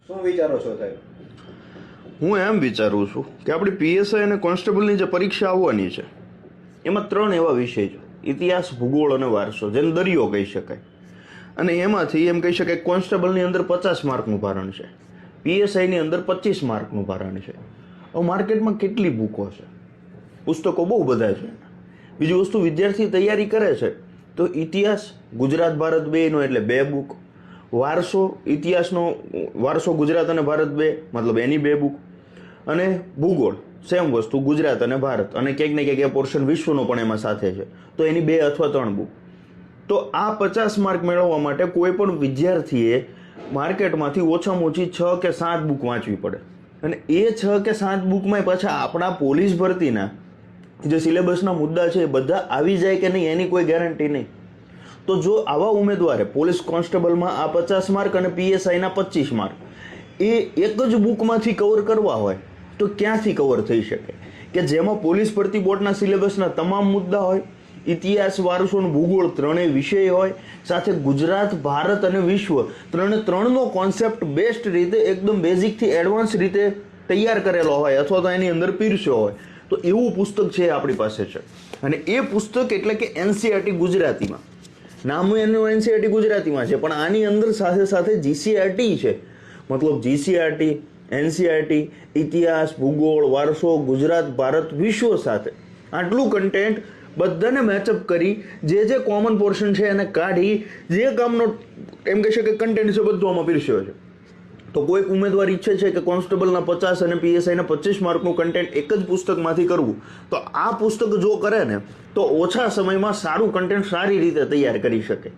શું વિચારો છો સાહેબ? હું એમ વિચારું છું કે આપણી પીએસઆઈ અને કોન્સ્ટેબલની જે પરીક્ષા આવવાની છે એમાં 3 એવા વિષય છે: ઇતિહાસ, ભૂગોળ અને વારસો, જેને દરિયો કહી શકાય. અને એમાંથી એમ કહી શકાય કોન્સ્ટેબલની અંદર 50 માર્કનું ભારણ છે, પીએસઆઈની અંદર 25 માર્કનું ભારણ છે. હવે માર્કેટમાં કેટલી બુકો છે? પુસ્તકો બહુ બધા છે. બીજી વસ્તુ, વિદ્યાર્થી તૈયારી કરે છે તો ઇતિહાસ ગુજરાત ભારત બેયનો એટલે 2 બુક, વારસો ઇતિહાસનો વારસો ગુજરાત અને ભારત 2 મતલબ એની 2 બુક, અને ભૂગોળ સેમ વસ્તુ ગુજરાત અને ભારત, અને ક્યાંક ને ક્યાંક એ પોર્શન વિશ્વનો પણ એમાં સાથે છે, તો એની 2 અથવા 3 બુક. તો આ 50 માર્ક મેળવવા માટે કોઈ પણ વિદ્યાર્થીએ માર્કેટમાંથી ઓછામાં ઓછી 6 કે 7 બુક વાંચવી પડે. અને એ 6 કે 7 બુકમાં પાછા આપણા પોલીસ ભરતીના જે સિલેબસના મુદ્દા છે એ બધા આવી જાય કે નહીં એની કોઈ ગેરંટી નહીં. તો જો આવા ઉમેદવારે પોલીસ કોન્સ્ટેબલમાં આ 50 માર્ક અને પીએસઆઈના 25 માર્ક એ એક જ બુકમાંથી કવર કરવા હોય તો ક્યાંથી કવર થઈ શકે? કે જેમાં પોલીસ ભરતી બોર્ડના સિલેબસના તમામ મુદ્દા હોય, ઇતિહાસ, વારસો અને ભૂગોળ 3 વિષય હોય, સાથે ગુજરાત, ભારત અને વિશ્વ 3નો કોન્સેપ્ટ બેસ્ટ રીતે એકદમ બેઝિકથી એડવાન્સ રીતે તૈયાર કરેલો હોય અથવા તો એની અંદર પીરસ્યો હોય, તો એવું પુસ્તક છે આપણી પાસે છે. અને એ પુસ્તક એટલે કે એનસીઈઆરટી ગુજરાતીમાં, નામ એનું એનસીઈઆરટી ગુજરાતીમાં છે, પણ આની અંદર સાથે સાથે જીસીઆરટી છે. મતલબ જીસીઆરટી, એનસીઈઆરટી, ઇતિહાસ, ભૂગોળ, વારસો, ગુજરાત, ભારત, વિશ્વ સાથે આટલું કન્ટેન્ટ બધાને મેચઅપ કરી જે કોમન પોર્શન છે એને કાઢી જે કામનો એમ કહી શકે કન્ટેન્ટ છે બધું આમાં પીરસ્યો છે. તો કોઈ ઉમેદવાર ઈચ્છે છે કે કોન્સ્ટેબલના 50 અને પીએસઆઈના 25 માર્કનું કન્ટેન્ટ એક જ પુસ્તકમાંથી કરવું, તો આ પુસ્તક જો કરે ને તો ઓછા સમયમાં સારું કન્ટેન્ટ સારી રીતે તૈયાર કરી શકે.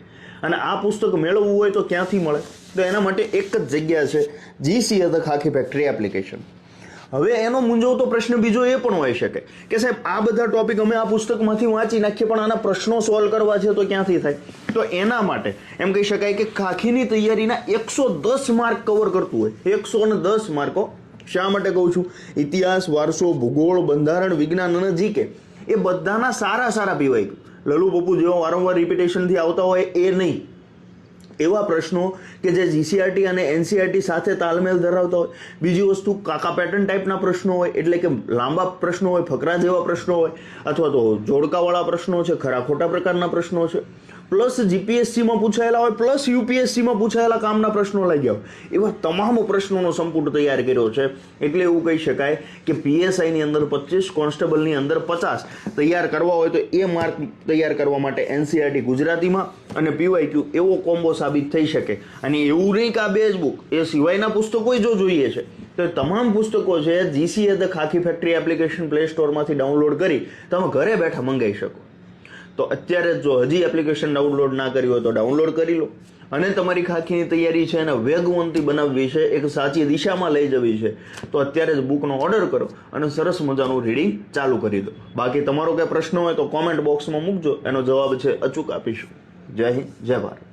અને આ પુસ્તક મેળવવું હોય તો ક્યાંથી મળે? તો એના માટે એક જ જગ્યા છે, GCA the Khakhi factory application. હવે એનો મૂંઝવતો પ્રશ્ન બીજો એ પણ હોઈ શકે કે સાહેબ આ બધા ટોપિક અમે આ પુસ્તકમાંથી વાંચી નાખીએ પણ આના પ્રશ્નો સોલ્વ કરવા છે તો ક્યાંથી થાય? તો એના માટે એમ કહી શકાય કે ખાખીની તૈયારીના 110 માર્ક કવર કરતું હોય, 110 માર્કો. શા માટે કહું છું? ઇતિહાસ, વારસો, ભૂગોળ, બંધારણ, વિજ્ઞાન અને જીકે એ બધાના સારા પીવાય. લલુ પપ્પુ જેવો વારંવાર રિપીટેશનથી આવતા હોય એ નહીં, એવા પ્રશ્નો કે જે જીસીઆરટી અને એનસીઈઆરટી સાથે તાલમેલ ધરાવતા હોય. બીજી વસ્તુ, કાકા પેટર્ન ટાઈપના પ્રશ્નો હોય, એટલે કે લાંબા પ્રશ્નો હોય, ફકરા જેવા પ્રશ્નો હોય, અથવા તો જોડકાવાળા પ્રશ્નો છે, ખરા ખોટા પ્રકારના પ્રશ્નો છે, પ્લસ જીપીએસસીમાં પૂછાયેલા હોય, પ્લસ યુપીએસસીમાં પૂછાયેલા કામના પ્રશ્નો લાગ્યા હોય, એવા તમામ પ્રશ્નોનો સંપુટ તૈયાર કર્યો છે. એટલે એવું કહી શકાય કે પીએસઆઈની અંદર 25, કોન્સ્ટેબલની અંદર 50 તૈયાર કરવા હોય તો એ માર્ક તૈયાર કરવા માટે એનસીઈઆરટી ગુજરાતીમાં અને પીવાયક્યુ એવો કોમ્બો સાબિત થઈ શકે. અને એવું નહીં કે આ 2 જ બુક, એ સિવાયના પુસ્તકો જો જોઈએ છે તો તમામ પુસ્તકો છે GCA the Khakhi factory application play સ્ટોરમાંથી ડાઉનલોડ કરી તમે ઘરે બેઠા મંગાવી શકો. તો અત્યારે જો હજી એપ્લિકેશન ડાઉનલોડ ના કરી હોય તો ડાઉનલોડ કરી લો. અને તમારી ખાખીની તૈયારી છે એને વેગવંતી બનાવવી છે, એક સાચી દિશામાં લઈ જવી છે, તો અત્યારે જ બુકનો ઓર્ડર કરો અને સરસ મજાનું રીડિંગ ચાલુ કરી દો. બાકી તમારો કંઈ પ્રશ્ન હોય તો કોમેન્ટ બોક્સમાં મૂકજો, એનો જવાબ છે અચૂક આપીશું. જય હિન્દ, જય ભારત.